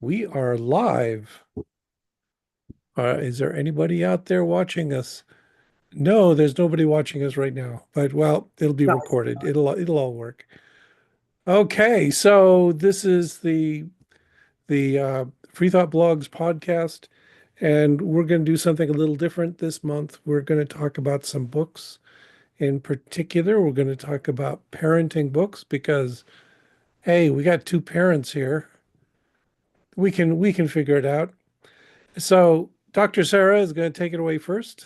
We are live. Is there anybody out there watching us? No, there's nobody watching us right now, but well, it'll be Right. recorded. It'll all work. Okay, so this is the Free Thought Blogs podcast, and we're going to do something a little different this month. We're going to talk about some books. In particular, we're going to talk about parenting books because, hey, we got two parents here. We can figure it out. So Dr. Sarah is going to take it away first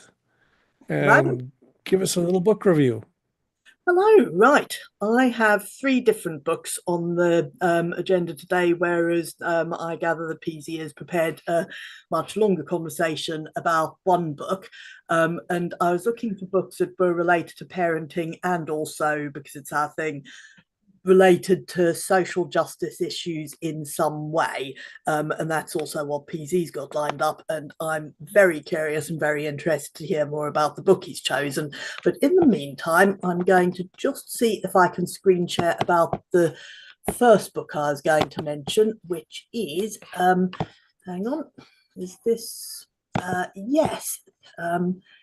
Right. and give us a little book review. Hello. Right. I have three different books on the agenda today, whereas I gather that PZ has prepared a much longer conversation about one book. And I was looking for books that were related to parenting and also, because it's our thing, related to social justice issues in some way. And that's also what PZ's got lined up. And I'm very curious and very interested to hear more about the book he's chosen. But in the meantime, I'm going to just see if I can screen share about the first book I was going to mention, which is, hang on, is this, yes.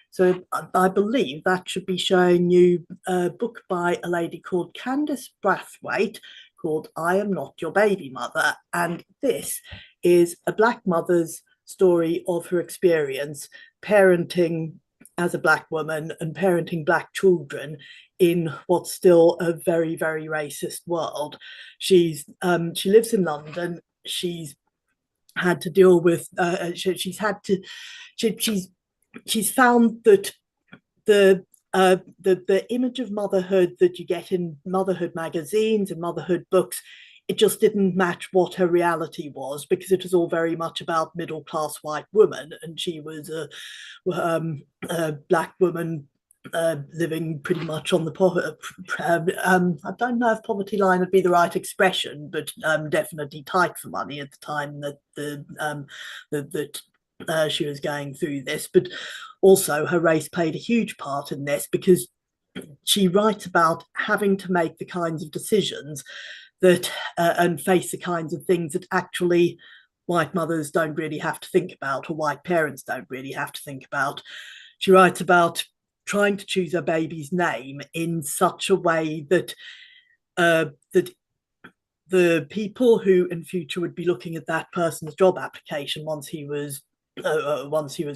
So I believe that should be showing you a book by a lady called Candice Brathwaite called I Am Not Your Baby Mother. And this is a Black mother's story of her experience parenting as a Black woman and parenting Black children in what's still a very, very racist world. She lives in London. She's had to deal with, she's had to, she's found that the image of motherhood that you get in motherhood magazines and motherhood books, it just didn't match what her reality was, because it was all very much about middle class white woman, and she was a Black woman living pretty much on the I don't know if poverty line would be the right expression, but definitely tight for money at the time that she was going through this. But also, her race played a huge part in this, because she writes about having to make the kinds of decisions that and face the kinds of things that actually white mothers don't really have to think about, or white parents don't really have to think about. She writes about trying to choose her baby's name in such a way that that the people who in future would be looking at that person's job application once he was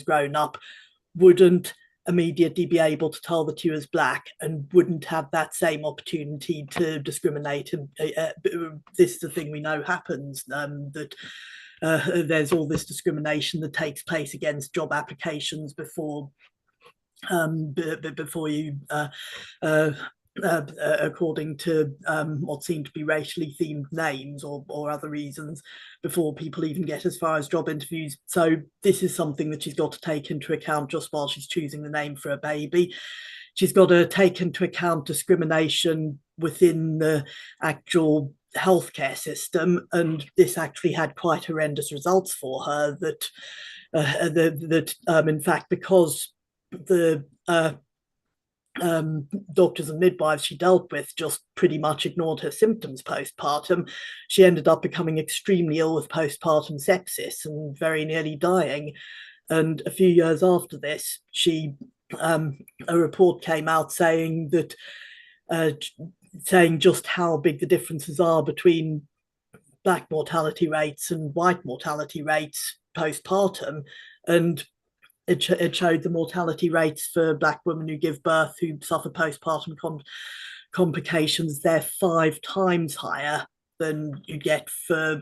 grown up wouldn't immediately be able to tell that he was Black, and wouldn't have that same opportunity to discriminate. This is the thing we know happens, that there's all this discrimination that takes place against job applications before you uh, according to what seem to be racially themed names, or other reasons, before people even get as far as job interviews. So this is something that she's got to take into account just while she's choosing the name for a baby. She's got to take into account discrimination within the actual healthcare system, and this actually had quite horrendous results for her. That in fact, because the doctors and midwives she dealt with just pretty much ignored her symptoms postpartum, she ended up becoming extremely ill with postpartum sepsis and very nearly dying. And a few years after this, a report came out saying that uh, saying just how big the differences are between Black mortality rates and white mortality rates postpartum. And it showed the mortality rates for Black women who give birth, who suffer postpartum complications, they're 5 times higher than you get for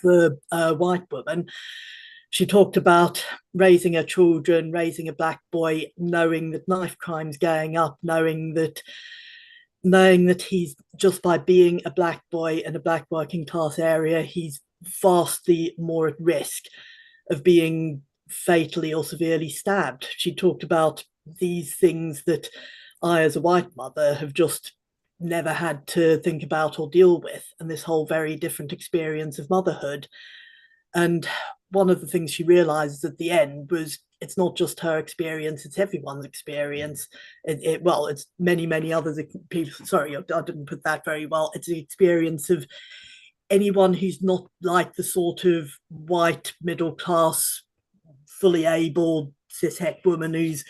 white women. She talked about raising her children, raising a Black boy, knowing that knife crime's going up, knowing that he's, just by being a Black boy in a Black working class area, he's vastly more at risk of being fatally or severely stabbed. She talked about these things that I, as a white mother, have just never had to think about or deal with, and this whole very different experience of motherhood. And one of the things she realizes at the end was, it's not just her experience, it's everyone's experience. Well, it's many, many others people. Sorry, I didn't put that very well. It's the experience of anyone who's not like the sort of white middle class, fully able cishet woman who's,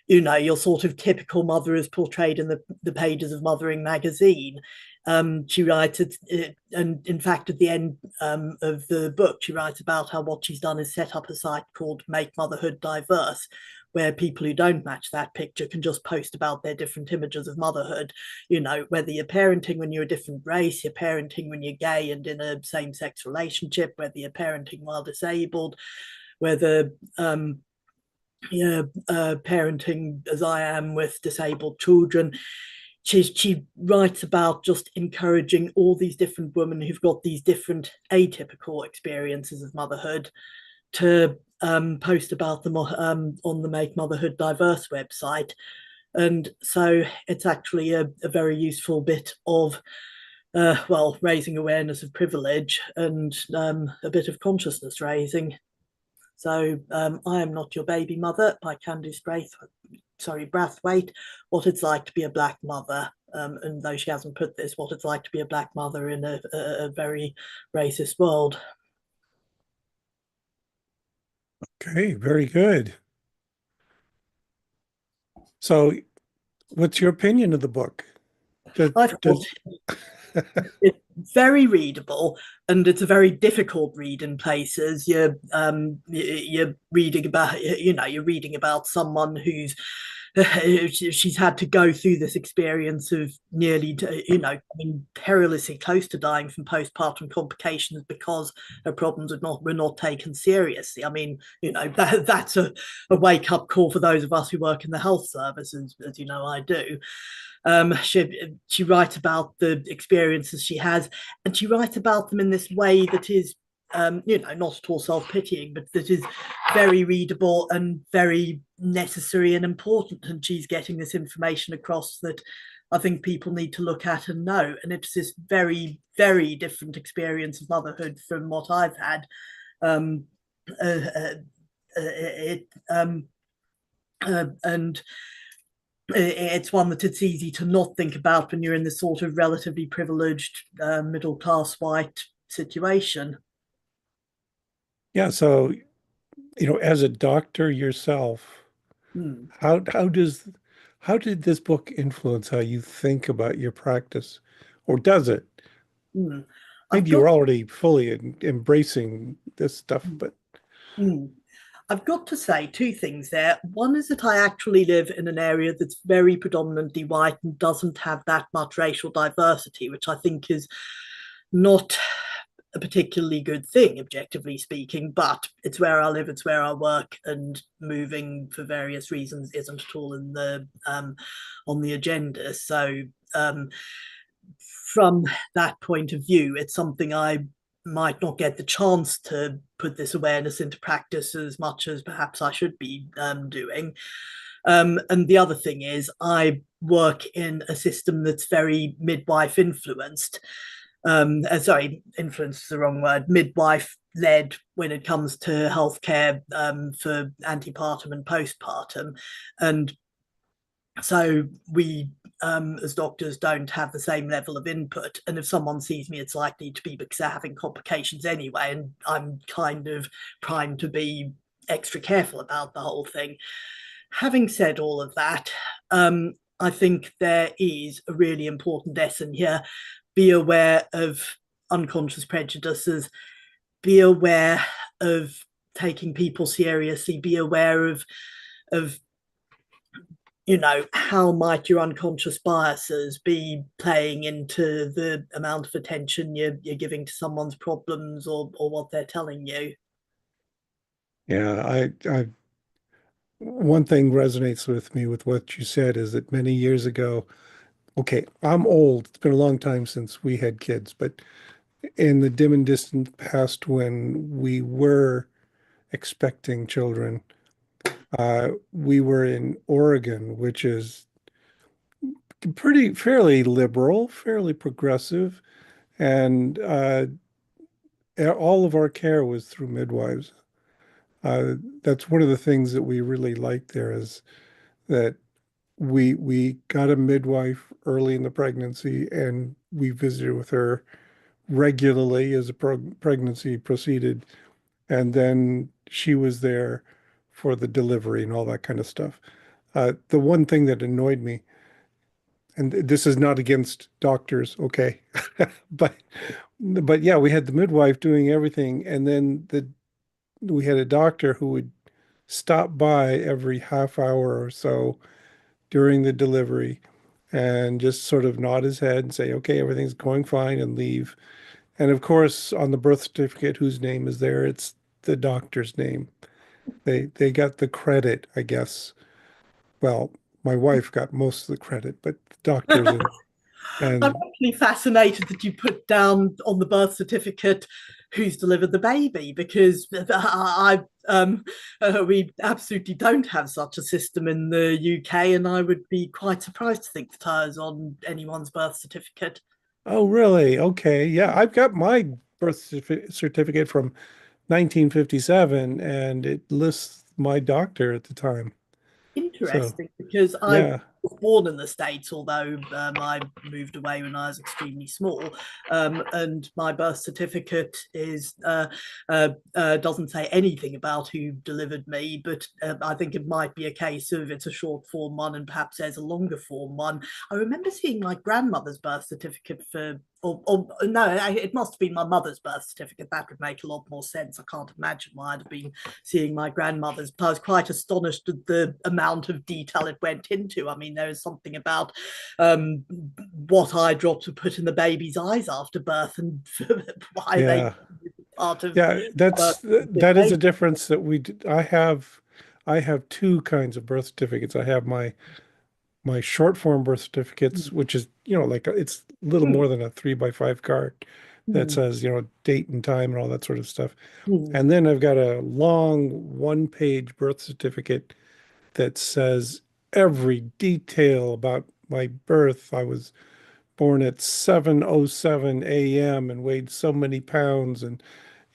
you know, your sort of typical mother is portrayed in the pages of Mothering magazine. She writes it, and in fact, at the end of the book, she writes about how what she's done is set up a site called Make Motherhood Diverse, where people who don't match that picture can just post about their different images of motherhood. You know, whether you're parenting when you're a different race, you're parenting when you're gay and in a same sex relationship, whether you're parenting while disabled, whether parenting as I am with disabled children. She writes about just encouraging all these different women who've got these different atypical experiences of motherhood to post about them on the Make Motherhood Diverse website. And so it's actually a very useful bit of well, raising awareness of privilege and a bit of consciousness raising. So I Am Not Your Baby Mother by Candice Brathwaite, what it's like to be a black mother. And though she hasn't put this, what it's like to be a black mother in a very racist world. Okay, very good. So, what's your opinion of the book? Does, I thought does it's very readable, and it's a very difficult read in places. You're reading about, you know, you're reading about someone who's she's had to go through this experience of nearly, you know, I mean, perilously close to dying from postpartum complications because her problems were not taken seriously. I mean, you know, that's a wake up call for those of us who work in the health service, as you know I do. She writes about the experiences she has, and she writes about them in this way that is, you know, not at all self-pitying, but that is very readable and very necessary and important. And she's getting this information across that I think people need to look at and know. And it's this very, very different experience of motherhood from what I've had. Um, uh, uh, it and it's one that it's easy to not think about when you're in this sort of relatively privileged middle class white situation. yeah, so as a doctor yourself, Mm, how how did this book influence how you think about your practice? Or does it? mm. I've Maybe you got were already fully embracing this stuff, mm, but mm. I've got to say two things there. One is that I actually live in an area that's very predominantly white and doesn't have that much racial diversity, which I think is not a particularly good thing, objectively speaking, but it's where I live, it's where I work, and moving for various reasons isn't at all in the on the agenda. So from that point of view, it's something I might not get the chance to put this awareness into practice as much as perhaps I should be doing. And the other thing is, I work in a system that's very midwife influenced. Sorry, influence is the wrong word, midwife led when it comes to healthcare for antepartum and postpartum. And so we, as doctors, don't have the same level of input. And if someone sees me, it's likely to be because they're having complications anyway. And I'm kind of primed to be extra careful about the whole thing. Having said all of that, I think there is a really important lesson here. Be aware of unconscious prejudices, be aware of taking people seriously, be aware of you know, how might your unconscious biases be playing into the amount of attention you're giving to someone's problems or what they're telling you. yeah, one thing resonates with me with what you said is that many years ago, okay, I'm old. It's been a long time since we had kids, but in the dim and distant past when we were expecting children, we were in Oregon, which is pretty fairly liberal, fairly progressive, and all of our care was through midwives. That's one of the things that we really liked there is that we got a midwife early in the pregnancy and we visited with her regularly as a pregnancy proceeded. And then she was there for the delivery and all that kind of stuff. The one thing that annoyed me, and this is not against doctors, okay, but yeah, we had the midwife doing everything, and then we had a doctor who would stop by every half hour or so during the delivery and just sort of nod his head and say, okay, everything's going fine, and leave. And of course, on the birth certificate, whose name is there? It's the doctor's name. They got the credit, I guess. Well, my wife got most of the credit, but the doctors I'm and actually fascinated that you put down on the birth certificate who's delivered the baby, because we absolutely don't have such a system in the UK, and I would be quite surprised to think that I was on anyone's birth certificate. oh, really? Okay. Yeah, I've got my birth certificate from 1957 and it lists my doctor at the time. So, Interesting, because I yeah. was born in the States, although I moved away when I was extremely small. And my birth certificate doesn't say anything about who delivered me, but I think it might be a case of it's a short form one and perhaps there's a longer form one. I remember seeing my grandmother's birth certificate for or no, it must have been my mother's birth certificate. That would make a lot more sense. I can't imagine why I'd have been seeing my grandmother's. I was quite astonished at the amount of detail it went into. I mean, there is something about what eye drops were put in the baby's eyes after birth and why they Yeah. part of Yeah, birth. that is a difference that I have two kinds of birth certificates. I have my short form birth certificates, which is, like it's a little more than a 3 by 5 card that says, date and time and all that sort of stuff. And then I've got a long 1 page birth certificate that says every detail about my birth. I was born at 7:07 a.m. and weighed so many pounds. And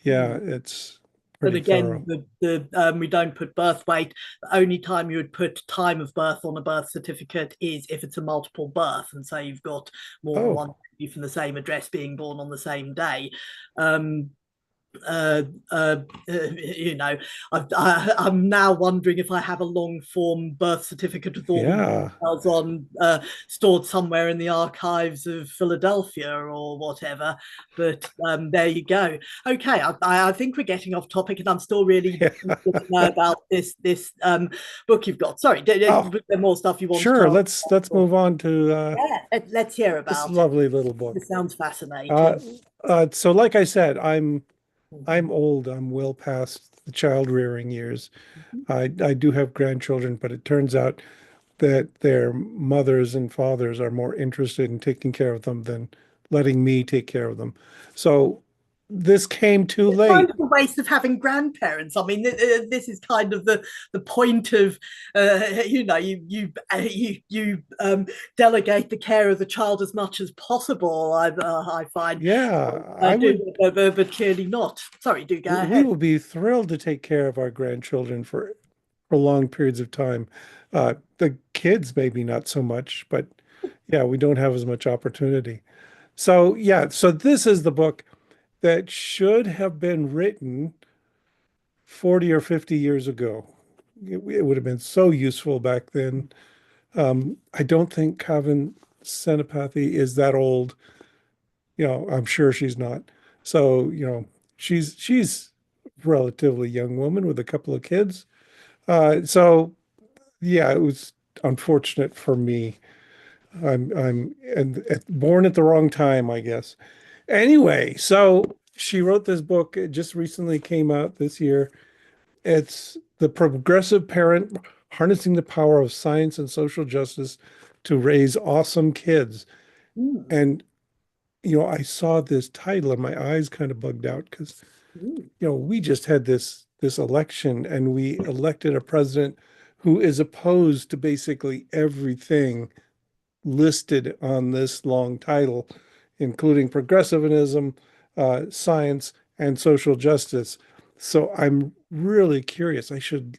yeah, it's But pretty again, thorough. we don't put birth weight. The only time you would put time of birth on a birth certificate is if it's a multiple birth, and so you've got more than Oh, one baby from the same address being born on the same day. Um, uh, uh, you know, I'm now wondering if I have a long form birth certificate with all the yeah. details on stored somewhere in the archives of Philadelphia or whatever. But there you go. Okay, I think we're getting off topic, and I'm still really Yeah. eager to know about this book you've got. Sorry, Oh, was there more stuff you wanted to sure. ask? Let's move on to Yeah, let's hear this about it. lovely little This book. sounds Uh, fascinating. so like I said, I'm old. I'm well past the child rearing years. I do have grandchildren, but it turns out that their mothers and fathers are more interested in taking care of them than letting me take care of them. So this came too It's kind late. of a waste of having grandparents. I mean, this is kind of the point of, you delegate the care of the child as much as possible. I find, Yeah, I I do, would, but clearly not. Sorry, do go we ahead. will be thrilled to take care of our grandchildren for prolonged periods of time. The kids, maybe not so much, but yeah, we don't have as much opportunity. So, yeah, so this is the book that should have been written 40 or 50 years ago. It would have been so useful back then. I don't think Kavin Senapathy is that old. I'm sure she's not. So, she's a relatively young woman with a couple of kids. So yeah, it was unfortunate for me. I'm born at the wrong time, I guess. Anyway, so she wrote this book. It just recently came out this year. It's The Progressive Parent: Harnessing the Power of Science and Social Justice to Raise Awesome Kids. Mm, And, I saw this title and my eyes kind of bugged out because, mm, we just had this election and we elected a president who is opposed to basically everything listed on this long title, including progressivism, science, and social justice. So I'm really curious. I should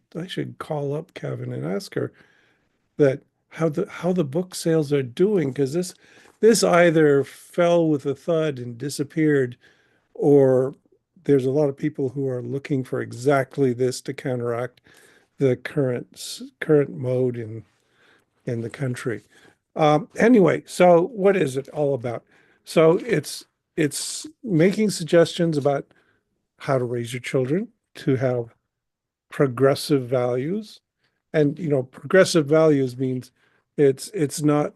call up Kevin and ask her that how the book sales are doing because this either fell with a thud and disappeared, or there's a lot of people who are looking for exactly this to counteract the current mode in the country. Anyway, so what is it all about? So it's making suggestions about how to raise your children to have progressive values. And progressive values means it's not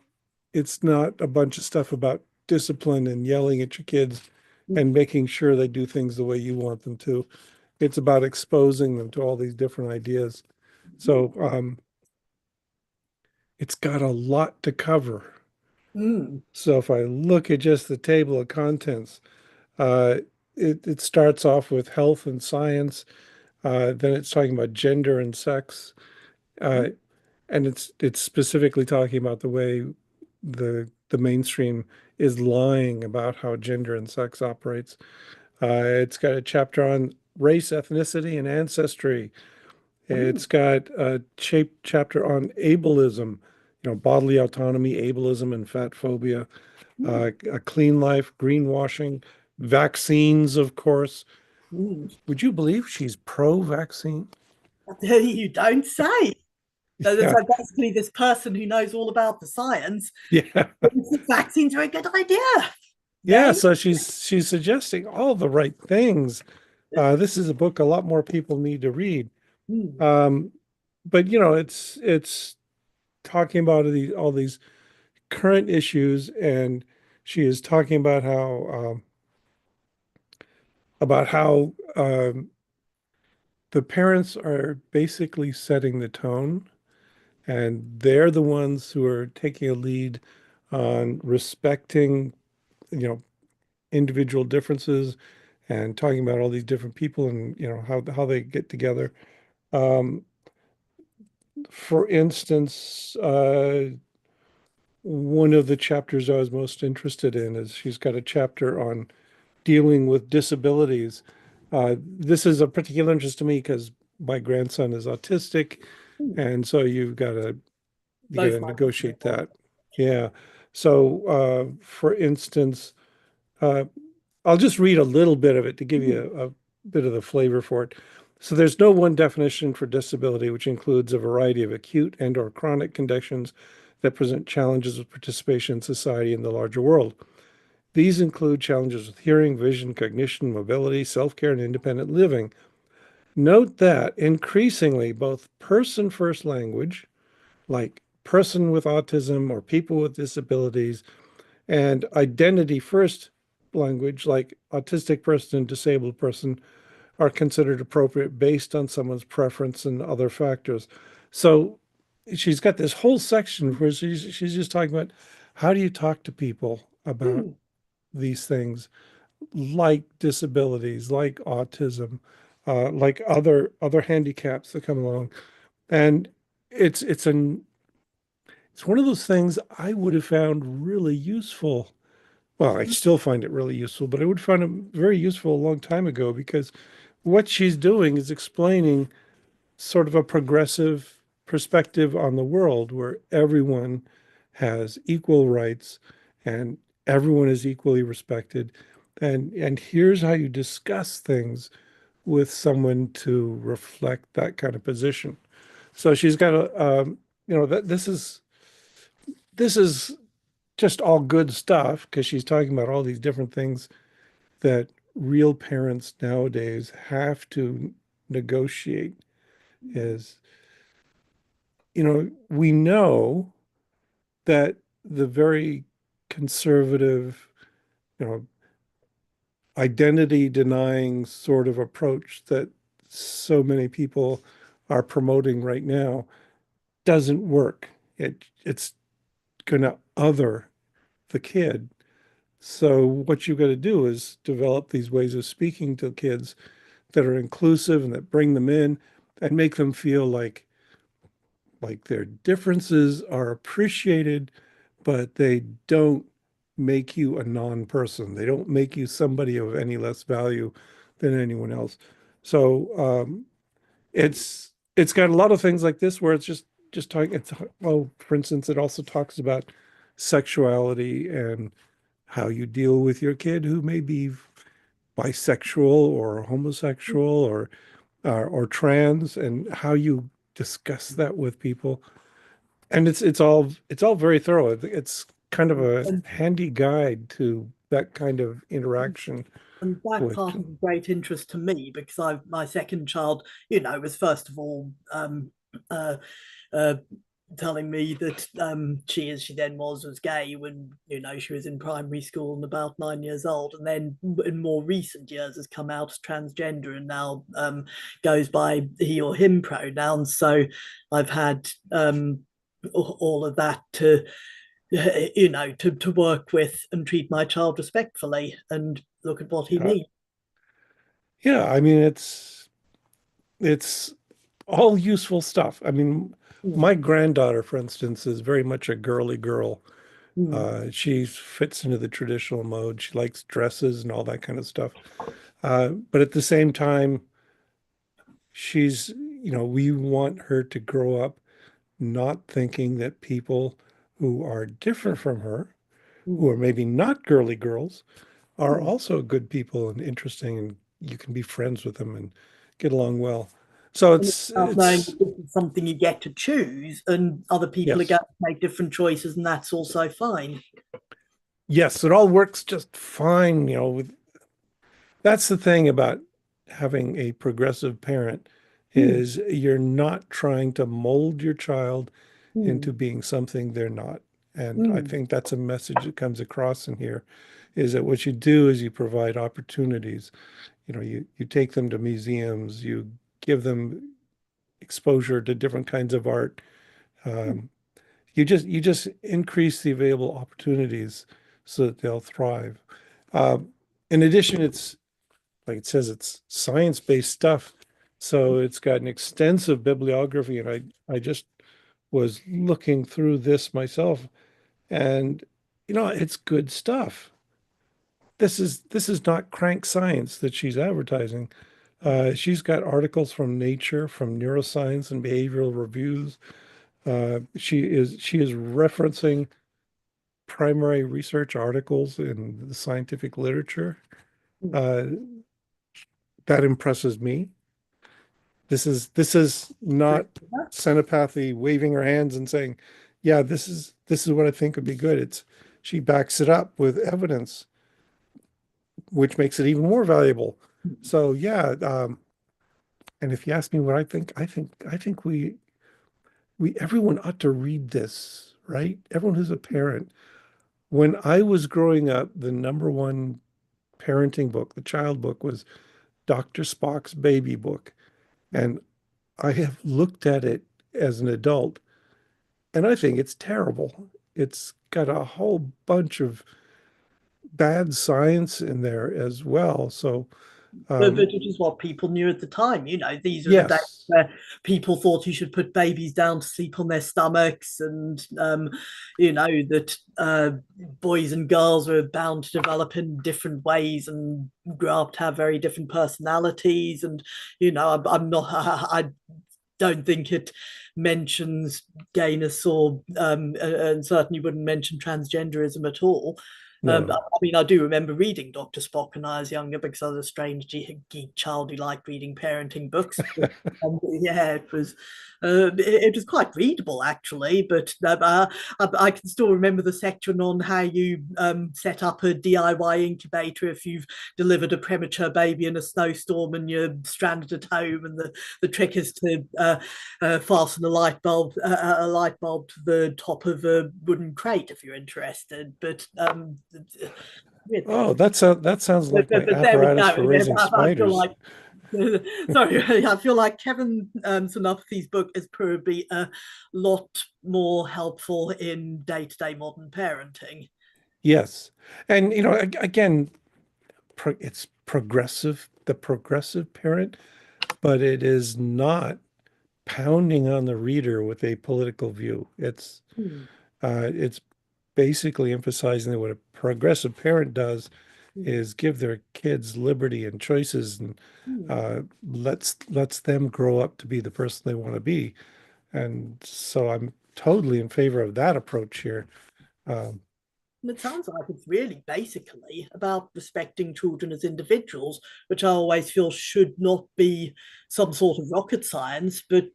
a bunch of stuff about discipline and yelling at your kids Mm, and making sure they do things the way you want them to. It's about exposing them to all these different ideas. So it's got a lot to cover. mm, So if I look at just the table of contents, uh, it starts off with health and science. Then it's talking about gender and sex, uh, mm, and it's specifically talking about the way the mainstream is lying about how gender and sex operates. It's got a chapter on race, ethnicity, and ancestry. mm, It's got a chapter on ableism, bodily autonomy, ableism, and fat phobia. mm, A clean life, greenwashing, vaccines, of course. mm. Would you believe she's pro-vaccine? You don't say. So there's Yeah, basically this person who knows all about the science yeah, thinks the vaccines are a good idea. yeah. There. So she's suggesting all the right things. This is a book a lot more people need to read. Mm, Um, but it's talking about all these current issues, and she is talking about how the parents are basically setting the tone, and they're the ones who are taking a lead on respecting, you know, individual differences and talking about all these different people and how they get together. Um, for instance, one of the chapters I was most interested in is she's got a chapter on dealing with disabilities. This is of particular interest to me because my grandson is autistic, mm. and so you got to Both my husband negotiate and that. Yeah. So, for instance, uh, I'll just read a little bit of it to give I. you a bit of the flavor for it. So there's no one definition for disability, which includes a variety of acute and or chronic conditions that present challenges with participation in society and the larger world. These include challenges with hearing, vision, cognition, mobility, self-care, and independent living. Note that increasingly both person first language, like person with autism or people with disabilities, and identity first language, like autistic person and disabled person, are considered appropriate based on someone's preference and other factors. So she's got this whole section where she's just talking about how do you talk to people about Mm, these things like disabilities, like autism, like other handicaps that come along. And it's it's an it's one of those things I would have found really useful. Well, I still find it really useful, but I would find it very useful a long time ago because what she's doing is explaining sort of a progressive perspective on the world where everyone has equal rights and everyone is equally respected. And here's how you discuss things with someone to reflect that kind of position. So she's got that this is just all good stuff because she's talking about all these different things that real parents nowadays have to negotiate. Is we know that the very conservative, you know, identity denying sort of approach that so many people are promoting right now doesn't work. It's going to other the kid. So what you've got to do is develop these ways of speaking to kids that are inclusive and that bring them in and make them feel like their differences are appreciated, but they don't make you a non-person. They don't make you somebody of any less value than anyone else. So it's got a lot of things like this where it's just talking. For instance, it also talks about sexuality and how you deal with your kid who may be bisexual or homosexual or trans, and how you discuss that with people. And it's all very thorough. It's kind of a And handy guide to that kind of interaction and that with. part of great interest to me because my second child, you know, was first of all uh, uh, telling me that she, as she then was gay when, you know, she was in primary school and about 9 years old, and then in more recent years has come out as transgender and now goes by he or him pronouns. So I've had all of that to, you know, to work with and treat my child respectfully and look at what he Yeah, needs. yeah, I mean it's all useful stuff. I mean, Mm, my granddaughter, for instance, is very much a girly girl. mm, She fits into the traditional mode. She likes dresses and all that kind of stuff. But at the same time, we want her to grow up not thinking that people who are different from her, who are mm, maybe not girly girls, are mm. also good people and interesting, and you can be friends with them and get along well. So And it's it's about knowing it's that this is something you get to choose, and other people are going yes. to make different choices, and that's also fine. Yes, it all works just fine, that's the thing about having a progressive parent Mm, is you're not trying to mold your child mm, into being something they're not. And I mm, think that's a message that comes across in here is that what you do is you provide opportunities. You take them to museums, you give them exposure to different kinds of art. mm, Um, you just increase the available opportunities so that they'll thrive. Um, in addition, it's like it says, it's science-based stuff. So it's got an extensive bibliography, and I just was looking through this myself, and it's good stuff. This is not crank science that she's advertising. She's got articles from Nature, from neuroscience and behavioral reviews. She is referencing primary research articles in the scientific literature. mm. Uh, that impresses me. This is not Senapathy waving her hands and saying, "Yeah, this is what I think would be good." She backs it up with evidence, which makes it even more valuable. So yeah, and if you ask me what I think we everyone ought to read this, right? Everyone who's a parent. When I was growing up, the number one parenting book, the child book, was Dr. Spock's Baby Book, and I have looked at it as an adult, and I think it's terrible. It's got a whole bunch of bad science in there as well. So, But um, it is what people knew at the time. You know, these are the days yes, where people thought you should put babies down to sleep on their stomachs, and you know that boys and girls were bound to develop in different ways and grow up to have very different personalities. And you know, I'm not. I don't think it mentions gayness or and certainly wouldn't mention transgenderism at all. I no. mean, I do remember reading Dr. Spock when I was younger because I was a strange geek child who liked reading parenting books. But, yeah, it was quite readable actually. But I can still remember the section on how you set up a DIY incubator if you've delivered a premature baby in a snowstorm and you're stranded at home, and the trick is to fasten a light bulb to the top of a wooden crate if you're interested. But Oh, that sounds like my but there we apparatus go. for raising I feel spiders. like sorry, I feel like Kavin Senapathy's book is probably a lot more helpful in day-to-day modern parenting. Yes, and again, it's progressive, the progressive parent, but it is not pounding on the reader with a political view. Mm, It's basically emphasizing that what a progressive parent does mm, is give their kids liberty and choices, and mm. lets them grow up to be the person they want to be. And so I'm totally in favor of that approach here. Um, It sounds like it's really basically about respecting children as individuals, which I always feel should not be some sort of rocket science, but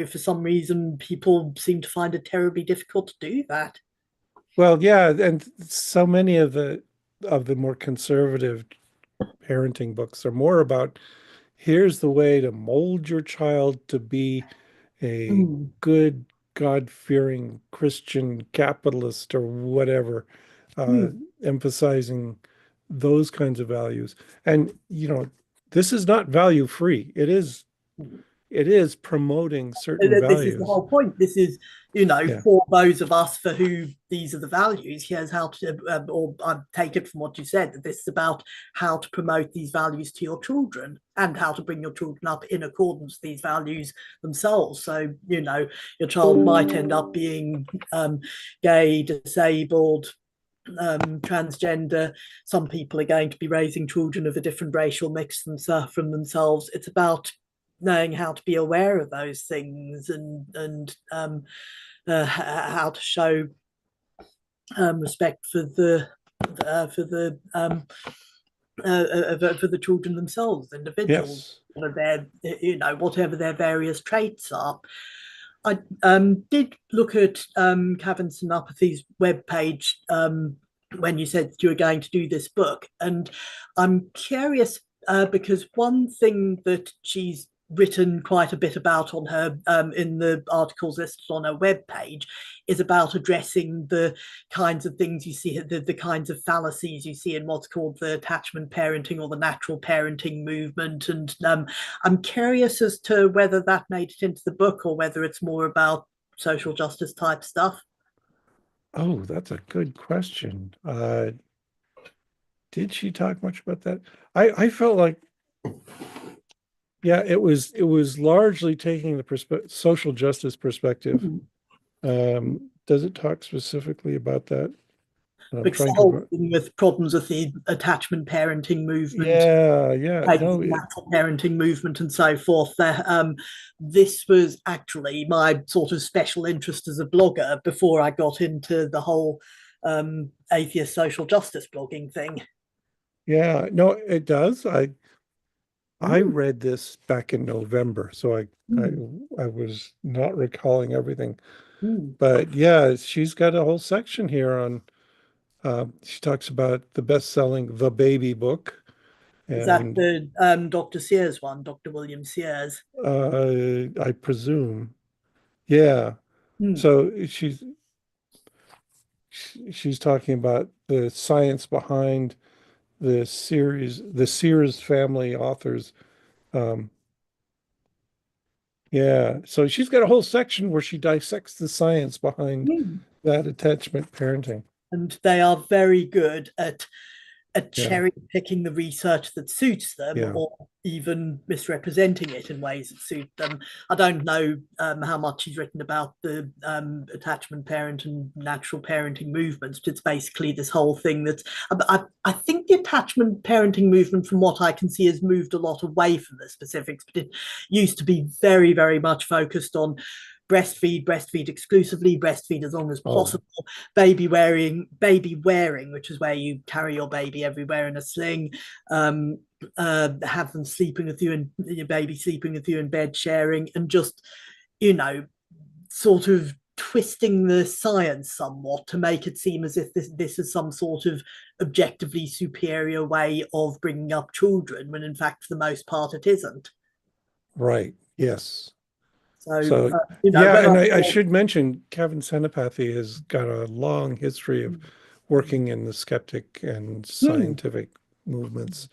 for some reason people seem to find it terribly difficult to do that. well, yeah, and so many of the more conservative parenting books are more about here's the way to mold your child to be a Mm, good, God-fearing Christian capitalist or whatever, uh, mm. emphasizing those kinds of values. And, this is not value free. It is promoting certain This is the values. whole point. This is, Yeah. for those of us for who these are the values. Here's how to, or I take it from what you said, that this is about how to promote these values to your children and how to bring your children up in accordance with these values themselves. So, your child might end up being gay, disabled, transgender. Some people are going to be raising children of a different racial mix from themselves. It's about knowing how to be aware of those things and how to show respect for the for the children themselves, individuals, Yes. whatever their various traits are. I did look at Kavin Senapathy's webpage when you said you were going to do this book, and I'm curious because one thing that she's written quite a bit about on her in the articles listed on her webpage is about addressing the kinds of things you see, the kinds of fallacies you see in what's called the attachment parenting or the natural parenting movement. And I'm curious as to whether that made it into the book or whether it's more about social justice type stuff. Oh, that's a good question. Did she talk much about that? I felt like, yeah, it was largely taking the social justice perspective. Does it talk specifically about that? I'm Because the trying to whole remember. thing with problems with the attachment parenting movement, Yeah, yeah. No, natural parenting movement and so forth. This was actually my sort of special interest as a blogger before I got into the whole atheist social justice blogging thing. yeah, no, it does. I Mm, read this back in November, so I mm, I was not recalling everything. mm. But yeah, she's got a whole section here on she talks about the best-selling The Baby book, Is that and the Dr. Sears one, Dr. William Sears? I presume, yeah. Mm, So she's talking about the science behind the Sears family authors. Um, yeah, so she's got a whole section where she dissects the science behind mm. that attachment parenting. And they are very good at Yeah, cherry picking the research that suits them yeah, or even misrepresenting it in ways that suit them. I don't know how much he's written about the attachment parent and natural parenting movements, but it's basically this whole thing that I think the attachment parenting movement, from what I can see, has moved a lot away from the specifics, but it used to be very, very much focused on breastfeed exclusively, breastfeed as long as oh, possible, baby wearing, which is where you carry your baby everywhere in a sling, have them sleeping with you and your baby sleeping with you in bed, sharing, and just you know sort of twisting the science somewhat to make it seem as if this is some sort of objectively superior way of bringing up children, when in fact for the most part it isn't. right, yes. So So yeah, when I and I saw, should mention Kavin Senapathy has got a long history of working in the skeptic and hmm, scientific movements.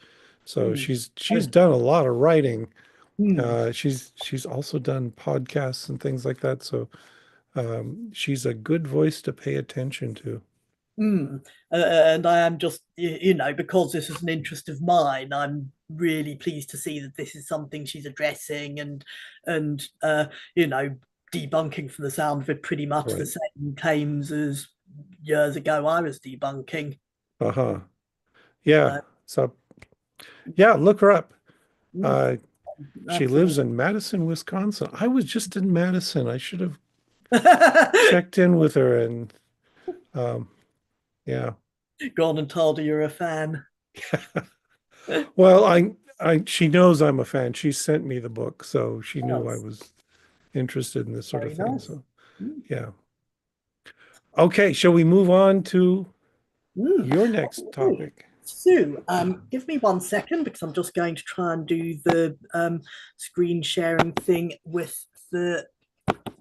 So hmm, she's and, done a lot of writing. hmm, She's also done podcasts and things like that. So she's a good voice to pay attention to. Mm. And I am just, because this is an interest of mine, I'm really pleased to see that this is something she's addressing and debunking, from the sound of it, pretty much the Right. same claims as years ago I was debunking. Uh-huh. Yeah. So, So yeah, look her up. mm, Uh, she lives absolutely. in Madison, Wisconsin. I was just in Madison. I should have checked in with her and Yeah. Gone and told her you're a fan. Well, she knows I'm a fan. She sent me the book, so she knew I Nice. was interested in this sort of Very thing. nice. So, Mm. yeah. Okay, shall we move on to Mm. your next Okay. topic? Sue, give me 1 second because I'm just going to try and do the screen sharing thing with the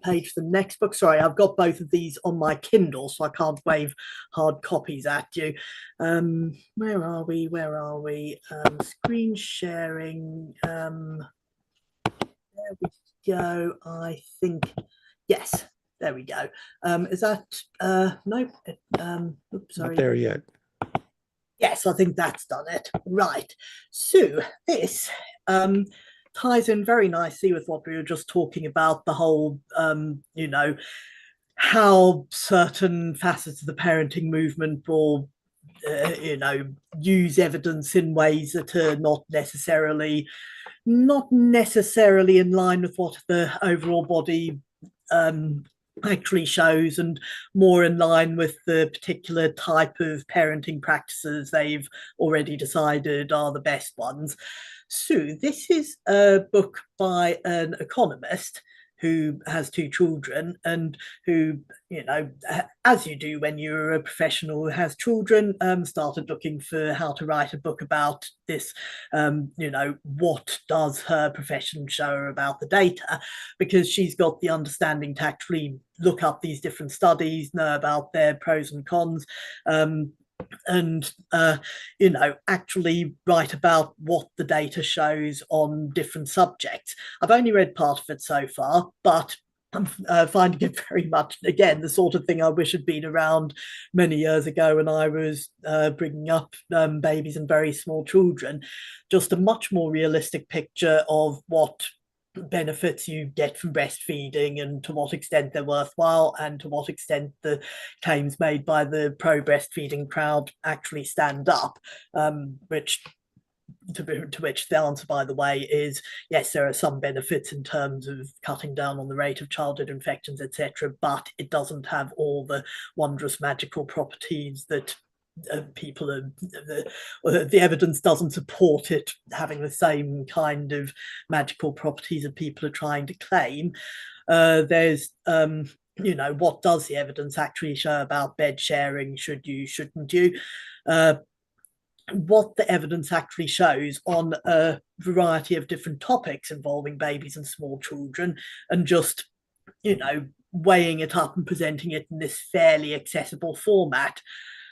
page for the next book. Sorry, I've got both of these on my Kindle, so I can't wave hard copies at you. Where are we? Where are we? Screen sharing. There we go. I think, yes, there we go. Is that, nope. Oops, Not sorry. there yet. Yes, I think that's done it. Right. So this ties in very nicely with what we were just talking about, the whole, how certain facets of the parenting movement will, use evidence in ways that are not necessarily in line with what the overall body um, actually shows, and more in line with the particular type of parenting practices they've already decided are the best ones. So, this is a book by an economist who has two children and who, as you do when you're a professional who has children, started looking for how to write a book about this. What does her profession show her about the data? Because she's got the understanding to actually look up these different studies, know about their pros and cons, and actually write about what the data shows on different subjects. I've only read part of it so far, but I'm finding it very much, again, the sort of thing I wish had been around many years ago when I was bringing up babies and very small children. Just a much more realistic picture of what benefits you get from breastfeeding and to what extent they're worthwhile, and to what extent the claims made by the pro breastfeeding crowd actually stand up, which to which the answer, by the way, is yes, there are some benefits in terms of cutting down on the rate of childhood infections, etc., but it doesn't have all the wondrous magical properties that people are, the evidence doesn't support it having the same kind of magical properties that people are trying to claim. There's what does the evidence actually show about bed sharing? Should you, shouldn't you? What the evidence actually shows on a variety of different topics involving babies and small children, and just, weighing it up and presenting it in this fairly accessible format.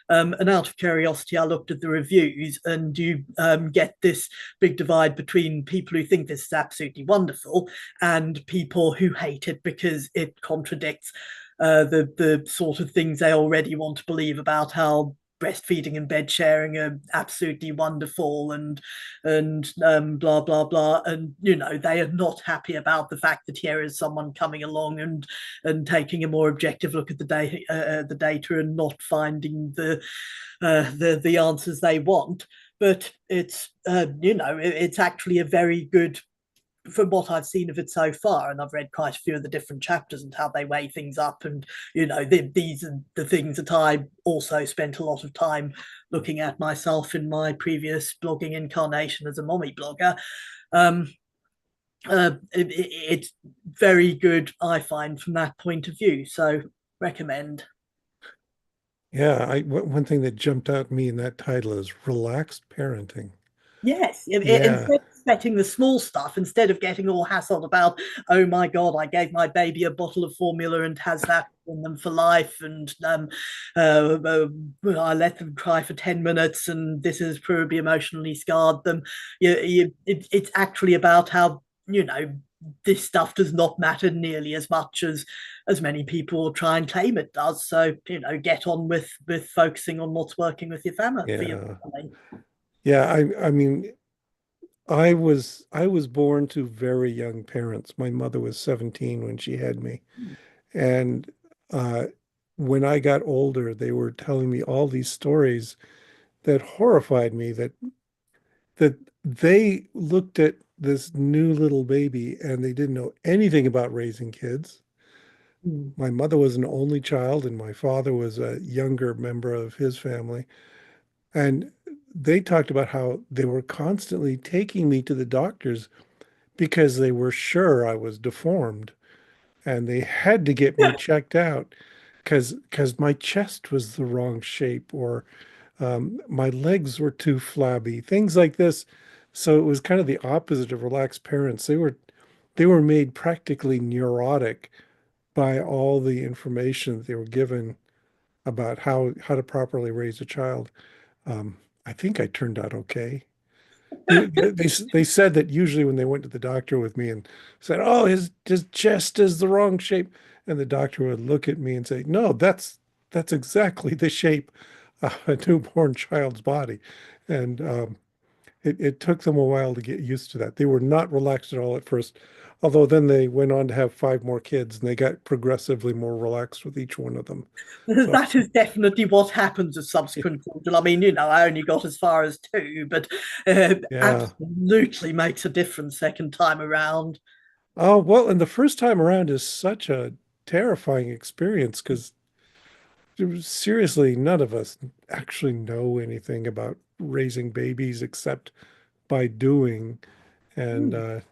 And out of curiosity, I looked at the reviews, and you get this big divide between people who think this is absolutely wonderful and people who hate it because it contradicts the sort of things they already want to believe about how breastfeeding and bed sharing are absolutely wonderful, and blah blah blah, and they are not happy about the fact that here is someone coming along and taking a more objective look at the data and not finding the answers they want. But it's actually a very good, from what I've seen of it so far, and I've read quite a few of the different chapters and how they weigh things up, and these are the things that I also spent a lot of time looking at myself in my previous blogging incarnation as a mommy blogger. Um, it's very good, I find, from that point of view. So recommend. Yeah, one thing that jumped out at me in that title is relaxed parenting. Yes, Yeah, instead of expecting the small stuff, instead of getting all hassled about, oh my God, I gave my baby a bottle of formula and has that in them for life, and I let them cry for 10 minutes, and this has probably emotionally scarred them. It's actually about how, this stuff does not matter nearly as much as many people try and claim it does. So, get on with focusing on what's working with your family for your yeah. family. Yeah, I mean, I was born to very young parents. My mother was 17 when she had me. And uh, when I got older, they were telling me all these stories that horrified me, that they looked at this new little baby and they didn't know anything about raising kids. Mm. My mother was an only child, and my father was a younger member of his family. And they talked about how they were constantly taking me to the doctors because they were sure I was deformed, and they had to get me checked out because my chest was the wrong shape, or my legs were too flabby, things like this. So it was kind of the opposite of relaxed parents. They were made practically neurotic by all the information that they were given about how to properly raise a child. Um, I think I turned out okay. They said that usually when they went to the doctor with me and said, "Oh, his chest is the wrong shape," and the doctor would look at me and say, "No, that's exactly the shape of a newborn child's body," and it took them a while to get used to that. They were not relaxed at all at first, although then they went on to have five more kids and they got progressively more relaxed with each one of them. So That is definitely what happens with subsequent children. I mean, I only got as far as two, but yeah. absolutely makes a difference second time around. Oh, well, and the first time around is such a terrifying experience because seriously, none of us actually know anything about raising babies except by doing. And Mm.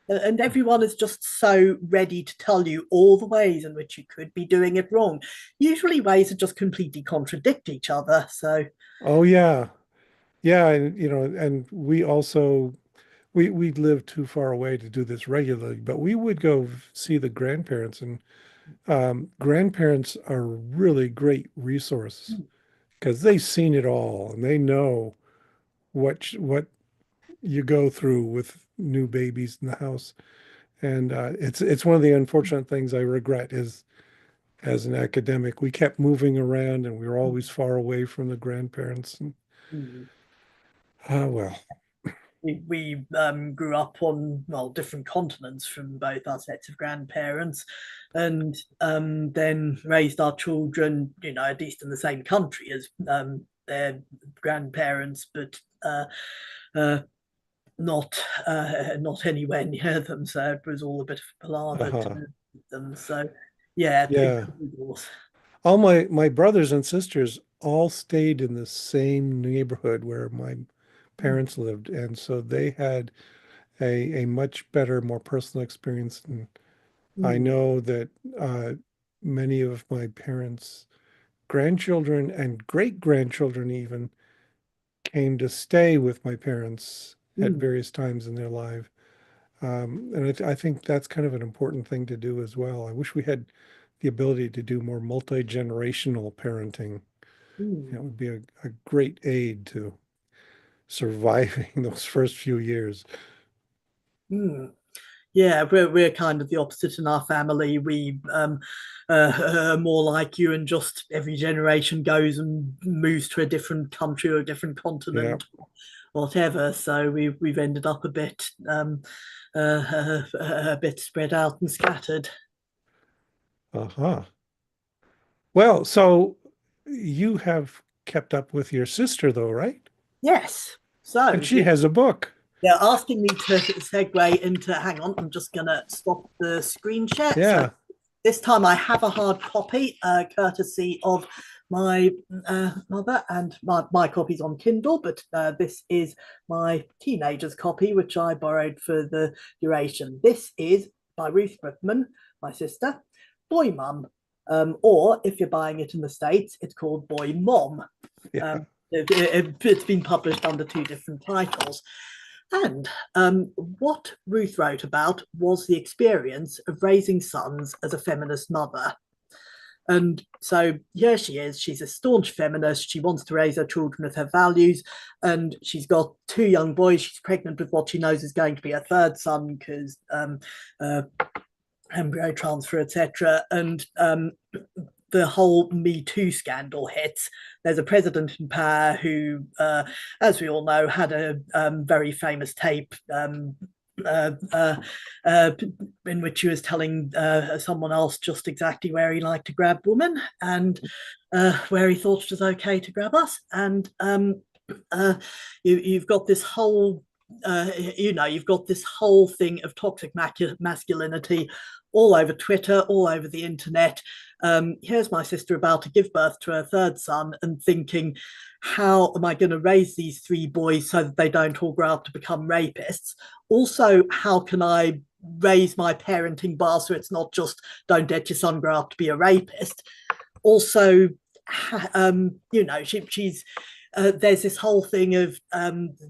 And everyone is just so ready to tell you all the ways in which you could be doing it wrong. Usually, ways that just completely contradict each other. So, oh yeah, yeah, and and we also we lived too far away to do this regularly, but we would go see the grandparents, and grandparents are really great resource because they've seen it all and they know what you go through with new babies in the house. And it's one of the unfortunate things I regret is as an academic, we kept moving around and we were always far away from the grandparents. And mm. well, We grew up on, well, different continents from both our sets of grandparents, and then raised our children, at least in the same country as their grandparents, but uh, not not anywhere near them. So it was all a bit of a palaver to uh-huh. them. So yeah, it Yeah. was. All my brothers and sisters all stayed in the same neighborhood where my parents lived, and so they had a much better, more personal experience. And I Mm, know that many of my parents' grandchildren and great grandchildren even came to stay with my parents at mm, various times in their life. And I think that's kind of an important thing to do as well. I wish we had the ability to do more multi-generational parenting. mm, It would be a great aid to surviving those first few years. mm. Yeah, we're kind of the opposite in our family. We are more like you, and just every generation goes and moves to a different country or a different Yeah. continent, whatever. So we've ended up a bit spread out and scattered. Uh-huh. Well, so you have kept up with your sister though, right? Yes. And So she has a book. they're asking me to segue into. Hang on, I'm just gonna stop the screen share. So Yeah. this time I have a hard copy, courtesy of my mother, and my copy's on Kindle, but this is my teenager's copy, which I borrowed for the duration. This is by Ruth Whippman, my sister, Boy Mum, or if you're buying it in the States, it's called Boy Mom. Yeah. It's been published under two different titles. And what Ruth wrote about was the experience of raising sons as a feminist mother. And so here she is. She's a staunch feminist. She wants to raise her children with her values. And she's got two young boys. She's pregnant with what she knows is going to be a third son because uh, embryo transfer, etc. And the whole Me Too scandal hits. There's a president in power who, as we all know, had a very famous tape uh, uh, uh, in which he was telling someone else just exactly where he liked to grab women and where he thought it was okay to grab us. And you've got this whole you've got this whole thing of toxic masculinity all over Twitter, all over the internet. Here's my sister about to give birth to her third son and thinking, how am I going to raise these three boys so that they don't all grow up to become rapists? Also, how can I raise my parenting bar so it's not just don't let your son grow up to be a rapist? Also, she's there's this whole thing of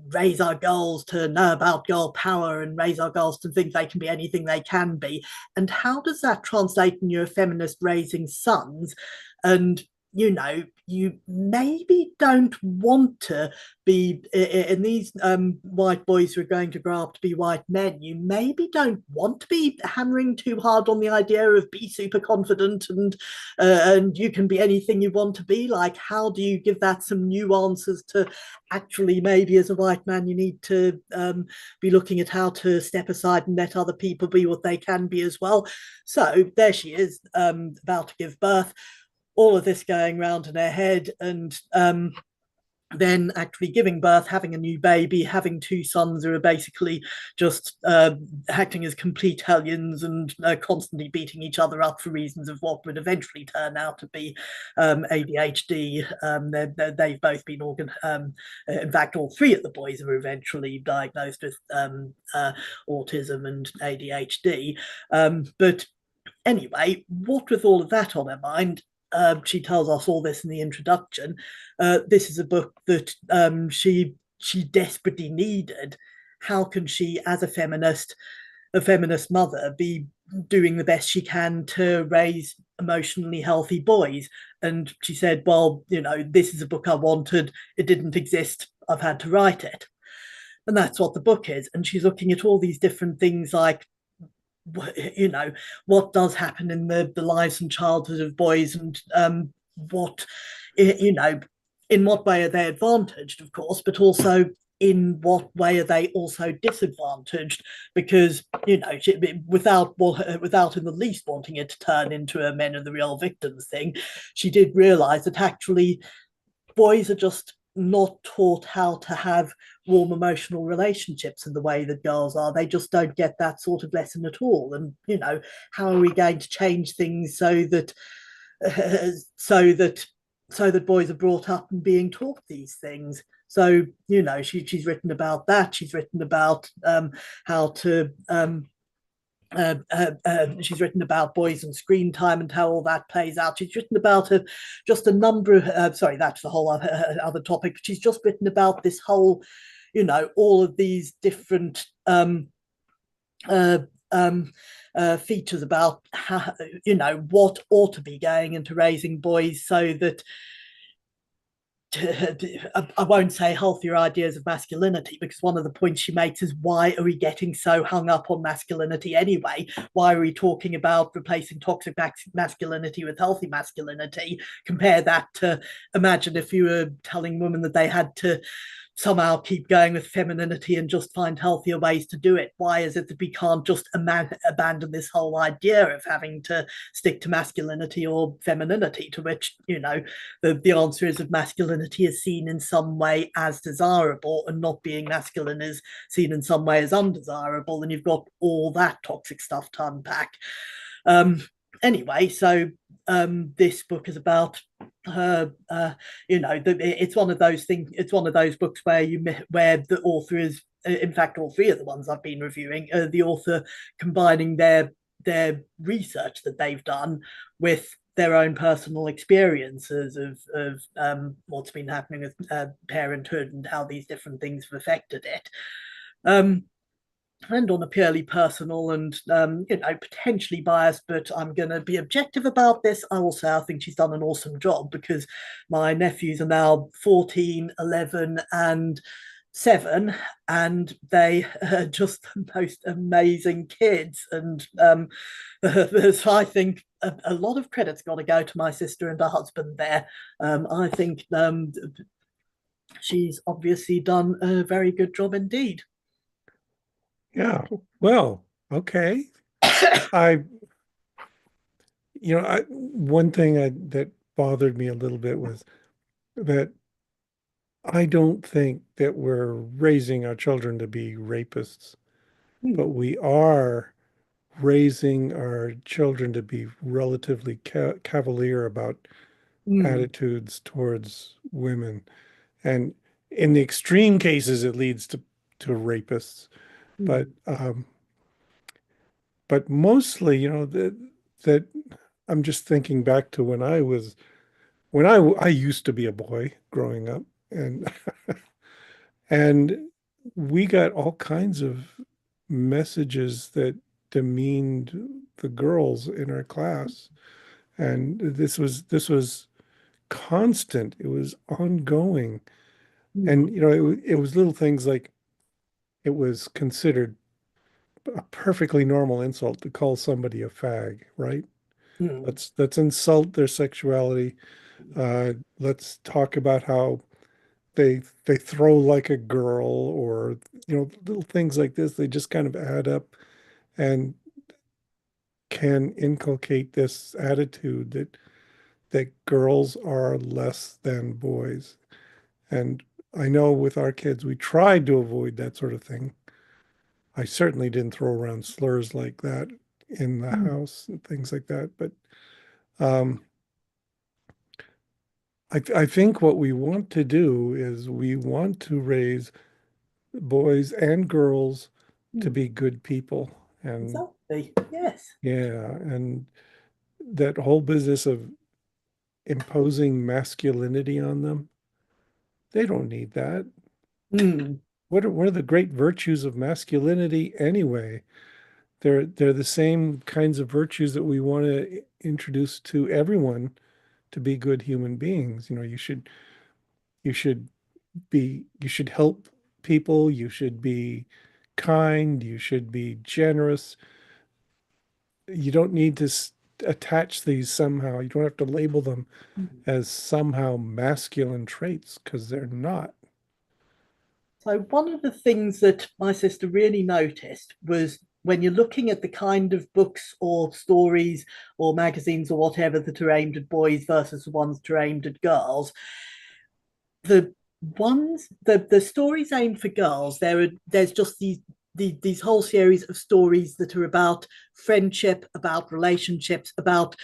raise our girls to know about girl power and raise our girls to think they can be anything they can be. And how does that translate in your feminist raising sons? And you maybe don't want to be in these white boys who are going to grow up to be white men. You maybe don't want to be hammering too hard on the idea of be super confident and you can be anything you want to be. Like, how do you give that some nuances to actually maybe as a white man you need to be looking at how to step aside and let other people be what they can be as well. So there she is, about to give birth, all of this going round in her head, and then actually giving birth, having a new baby, having two sons who are basically just acting as complete hellions and constantly beating each other up for reasons of what would eventually turn out to be ADHD. They've both been in fact, all three of the boys were eventually diagnosed with autism and ADHD. But anyway, what with all of that on her mind, she tells us all this in the introduction. This is a book that she desperately needed. How can she, as a feminist mother, be doing the best she can to raise emotionally healthy boys? And she said, well, this is a book I wanted. It didn't exist. I've had to write it. And that's what the book is. And she's looking at all these different things like, what does happen in the lives and childhood of boys, and what in what way are they advantaged, of course, but also in what way are they also disadvantaged, because without in the least wanting it to turn into a men are the real victims thing, she did realize that actually boys are just not taught how to have warm emotional relationships in the way that girls are. They just don't get that sort of lesson at all. And how are we going to change things so that boys are brought up and being taught these things? So she's written about that. She's written about how to she's written about boys and screen time and how all that plays out. She's written about just a number of, sorry, that's the whole other topic. She's just written about this whole, all of these different features about how, what ought to be going into raising boys so that I won't say healthier ideas of masculinity, because one of the points she makes is, why are we getting so hung up on masculinity anyway? Why are we talking about replacing toxic masculinity with healthy masculinity? Compare that to, imagine if you were telling women that they had to somehow keep going with femininity and just find healthier ways to do it. Why is it that we can't just abandon this whole idea of having to stick to masculinity or femininity? To which, the answer is that masculinity is seen in some way as desirable, and not being masculine is seen in some way as undesirable. And you've got all that toxic stuff to unpack. Anyway, so this book is about her. It's one of those things. It's one of those books where the author is, in fact, all three of the ones I've been reviewing, the author combining their research that they've done with their own personal experiences of what's been happening with parenthood and how these different things have affected it. And on a purely personal and potentially biased, but I'm going to be objective about this, I will say I think she's done an awesome job, because my nephews are now 14, 11 and 7, and they are just the most amazing kids. And so I think a lot of credit's got to go to my sister and her husband there. I think she's obviously done a very good job indeed. Yeah. Well, okay. I, one thing that bothered me a little bit was that I don't think that we're raising our children to be rapists, but Mm, we are raising our children to be relatively cavalier about mm, attitudes towards women. And in the extreme cases, it leads to rapists. But mm, but mostly, that I'm just thinking back to when I used to be a boy growing up, and and we got all kinds of messages that demeaned the girls in our class. And this was constant. It was ongoing. And mm, it was little things like it was considered a perfectly normal insult to call somebody a fag, right? mm, Let's insult their sexuality. Let's talk about how they throw like a girl, or little things like this. They just kind of add up and can inculcate this attitude that girls are less than boys. And I know with our kids, we tried to avoid that sort of thing. I certainly didn't throw around slurs like that in the mm. house and things like that. But um, I think what we want to do is we want to raise boys and girls to Mm. be good people. And Exactly. Yes. yeah, and that whole business of imposing masculinity on them, they don't need that. Mm, What are the great virtues of masculinity anyway? They're the same kinds of virtues that we want to introduce to everyone to be good human beings. You should you should help people, you should be kind, you should be generous. You don't need to attach these somehow. You don't have to label them mm. as somehow masculine traits because they're not. So, one of the things that my sister really noticed was when you're looking at the kind of books or stories or magazines or whatever that are aimed at boys versus the ones that are aimed at girls, the the stories aimed for girls, there's just these whole series of stories that are about friendship, about relationships, about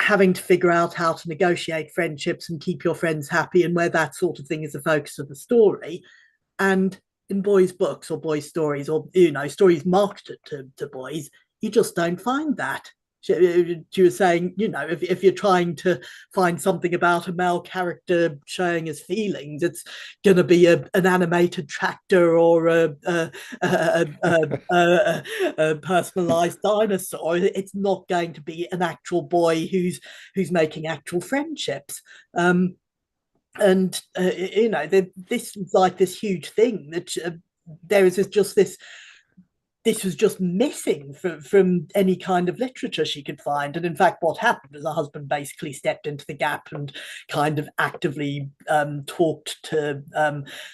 having to figure out how to negotiate friendships and keep your friends happy, and where that sort of thing is the focus of the story. And in boys' books or boys' stories, or stories marketed to boys, you just don't find that. She was saying, if you're trying to find something about a male character showing his feelings, it's going to be an animated tractor or a personalized dinosaur. It's not going to be an actual boy who's making actual friendships. And this is like this huge thing that there is just this was just missing from any kind of literature she could find. And in fact, what happened is her husband basically stepped into the gap and kind of actively talked to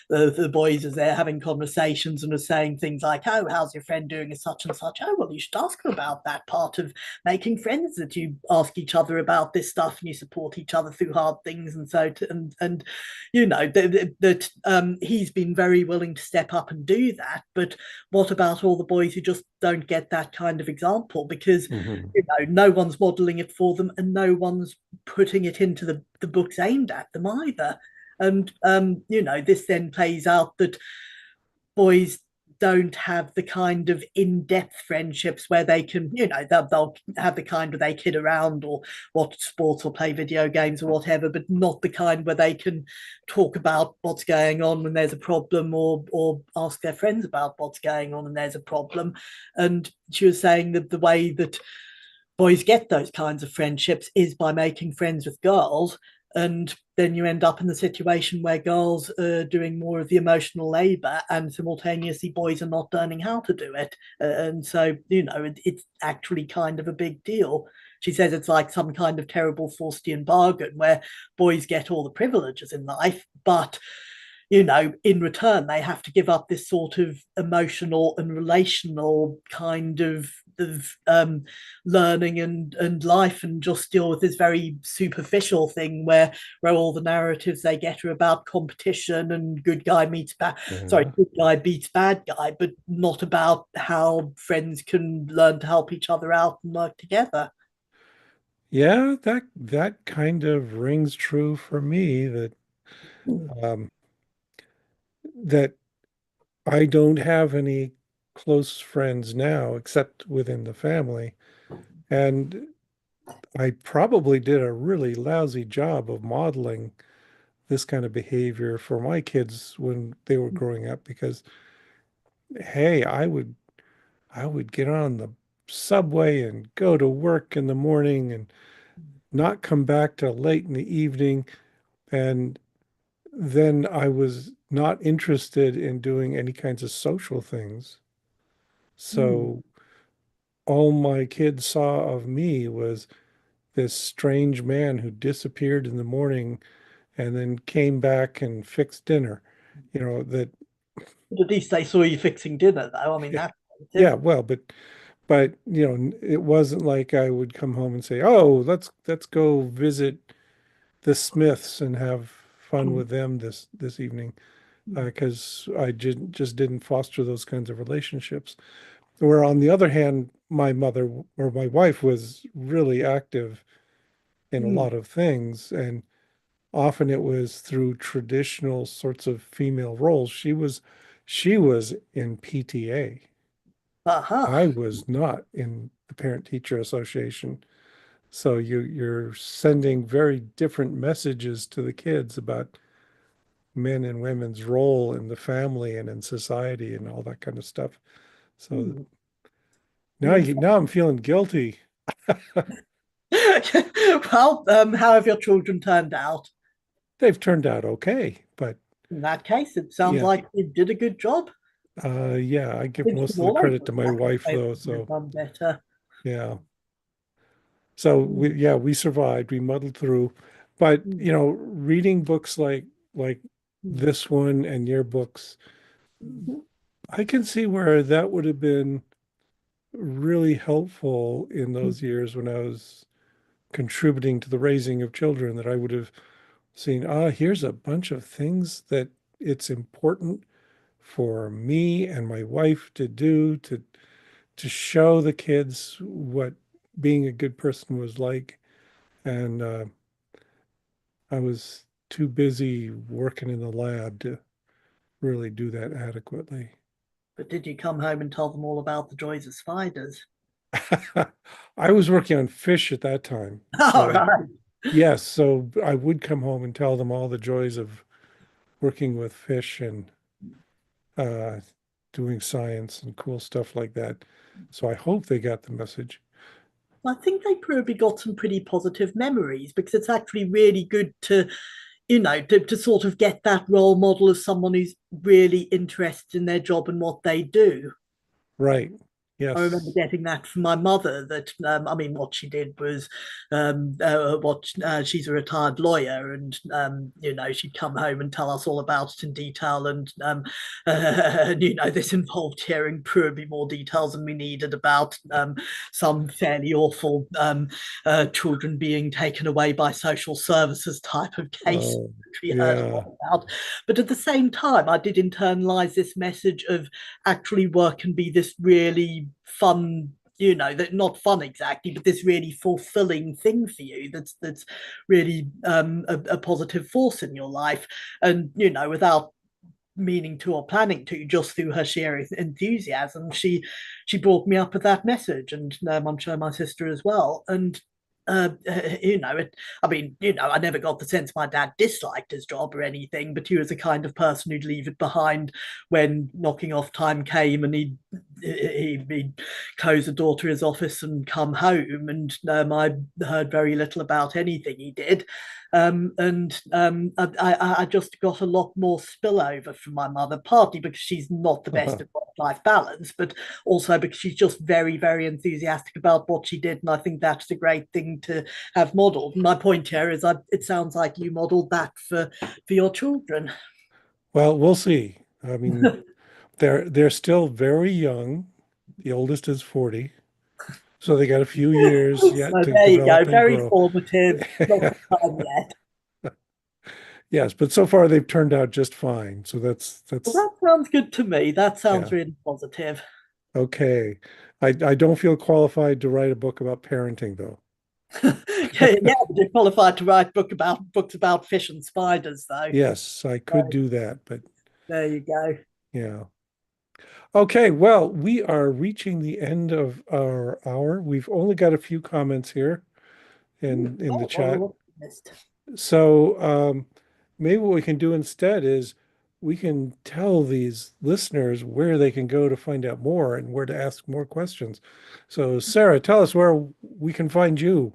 the boys as they're having conversations, and was saying things like, "Oh, how's your friend doing?" as such and such. "Oh, well, you should ask her about that part of making friends, that you ask each other about this stuff and you support each other through hard things." And so, and that he's been very willing to step up and do that. But what about all the boys who just don't get that kind of example? Because Mhm. no one's modeling it for them, and no one's putting it into the books aimed at them either. And this then plays out that boys don't have the kind of in-depth friendships where they can, they'll have the kind where they kid around or watch sports or play video games or whatever, but not the kind where they can talk about what's going on when there's a problem, or ask their friends about what's going on and there's a problem. And she was saying that the way that boys get those kinds of friendships is by making friends with girls. And then you end up in the situation where girls are doing more of the emotional labor, and simultaneously boys are not learning how to do it. And so, it's actually kind of a big deal. She says it's like some kind of terrible Faustian bargain where boys get all the privileges in life, but in return, they have to give up this sort of emotional and relational kind of of learning and life, and just deal with this very superficial thing where all the narratives they get are about competition and Yeah. good guy beats bad guy, but not about how friends can learn to help each other out and work together. Yeah, that kind of rings true for me that Mm. um that I don't have any close friends now except within the family. And I probably did a really lousy job of modeling this kind of behavior for my kids when they were growing up because hey, I would get on the subway and go to work in the morning and not come back till late in the evening. And then I was not interested in doing any kinds of social things. Mm. So all my kids saw of me was this strange man who disappeared in the morning and then came back and fixed dinner. You know, that, But at least they saw you fixing dinner, though. I mean, that's yeah, positive. well, but it wasn't like I would come home and say, "Oh, let's go visit the Smiths and have fun Mm. with them this evening," because I just didn't foster those kinds of relationships. Where on the other hand, my mother or my wife was really active in a Mm. lot of things, and often it was through traditional sorts of female roles. She was in PTA. Aha. I was not in the Parent Teacher Association. So you're sending very different messages to the kids about men and women's role in the family and in society and all that kind of stuff. So Mm. now I'm feeling guilty. Well, how have your children turned out? They've turned out okay, but In that case, it sounds yeah, like you did a good job. yeah, I I give think you most can of the always credit to look my back and wife say though. we could have So done better. yeah, so Mm. we survived, we muddled through, but Mm. reading books like Mm. this one and your books, Mhm. I can see where that would have been really helpful in Mm. those years when I was contributing to the raising of children, that I would have seen, here's a bunch of things that it's important for me and my wife to do to show the kids what being a good person was like. And I was too busy working in the lab to really do that adequately. But did you come home and tell them all about the joys of spiders? I was working on fish at that time. All So right. yes, so I would come home and tell them all the joys of working with fish and uh, doing science and cool stuff like that. So I hope they got the message. I think they probably got some pretty positive memories because it's actually really good to sort of get that role model of someone who's really interested in their job and what they do. Right. I remember Yes. getting that from my mother. That I mean, what she did was, she's a retired lawyer, and she'd come home and tell us all about it in detail, and this involved hearing probably more details than we needed about some fairly awful children being taken away by social services type of case. Oh, We heard a yeah. lot about, but at the same time, I did internalize this message of actually work can be this really fun, that not fun exactly, but this really fulfilling thing for you that's really a positive force in your life. And without meaning to or planning to, just through her sheer enthusiasm, she brought me up with that message, and I'm sure my sister as well. And I mean, I never got the sense my dad disliked his job or anything, but he was the kind of person who'd leave it behind when knocking off time came, and he'd close the door to his office and come home, and I heard very little about anything he did. I just got a lot more spillover from my mother, partly because she's not the best at work-life balance, but also because she's just very, very enthusiastic about what she did, and I think that's a great thing to have modelled. My point here is, it sounds like you modelled that for your children. Well, we'll see. I mean, they're still very young. The oldest is 40. So they got a few years yet So to there you go. develop and Very grow. formative. Not time yet. Yes, but so far they've turned out just fine. So Well, that's that sounds good to me. That sounds yeah. really positive. Okay. I don't feel qualified to write a book about parenting though. Yeah, yeah, but you're qualified to write books about fish and spiders, though. Yes, I So could do that, but there you go. yeah. Okay, well, we are reaching the end of our hour. We've only got a few comments here in the Oh, well, chat. what a list. So maybe what we can do instead is we can tell these listeners where they can go to find out more and where to ask more questions. So Sarah, tell us where we can find you.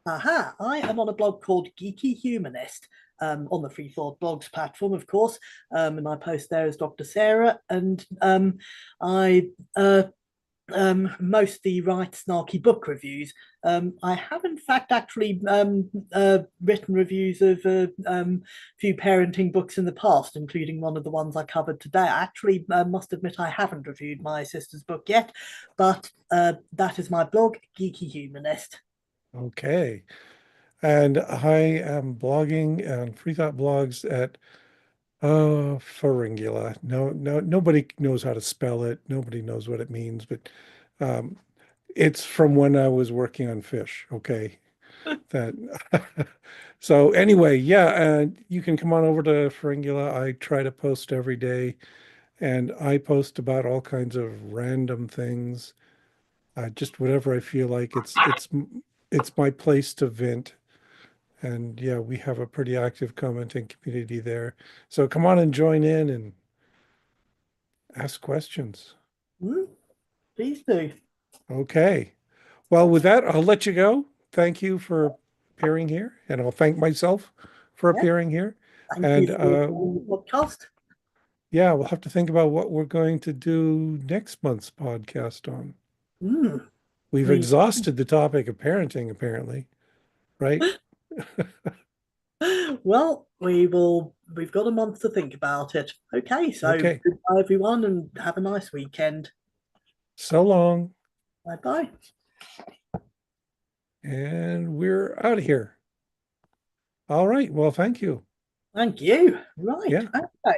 Aha, I am on a blog called Geeky Humanist, on the Free Thought Blogs platform, of course. And my post there is Dr. Sarah, and I mostly write snarky book reviews. I have, in fact, actually written reviews of a few parenting books in the past, including one of the ones I covered today. I actually must admit I haven't reviewed my sister's book yet, but that is my blog, Geeky Humanist. Okay. And I am blogging on Free Thought Blogs at Pharyngula. Nobody knows how to spell it. Nobody knows what it means, but um, it's from when I was working on fish. Okay. That so anyway, yeah, you can come on over to Pharyngula. I try to post every day, and I post about all kinds of random things. Just whatever I feel like. It's my place to vent. And yeah, we have a pretty active commenting community there. So come on and join in and ask questions. Hmm, please do. Okay. Well, with that, I'll let you go. Thank you for appearing here, and I'll thank myself for Yeah, appearing here. thank you And for joining the podcast. yeah, we'll have to think about what we're going to do next month's podcast on. Mm, We've re- exhausted the topic of parenting, apparently, right? well, we've got a month to think about it. Okay, so Okay. goodbye everyone and have a nice weekend. So long. Bye bye. And we're out of here. All right. Well, thank you. Thank you. Right. Yeah. Okay.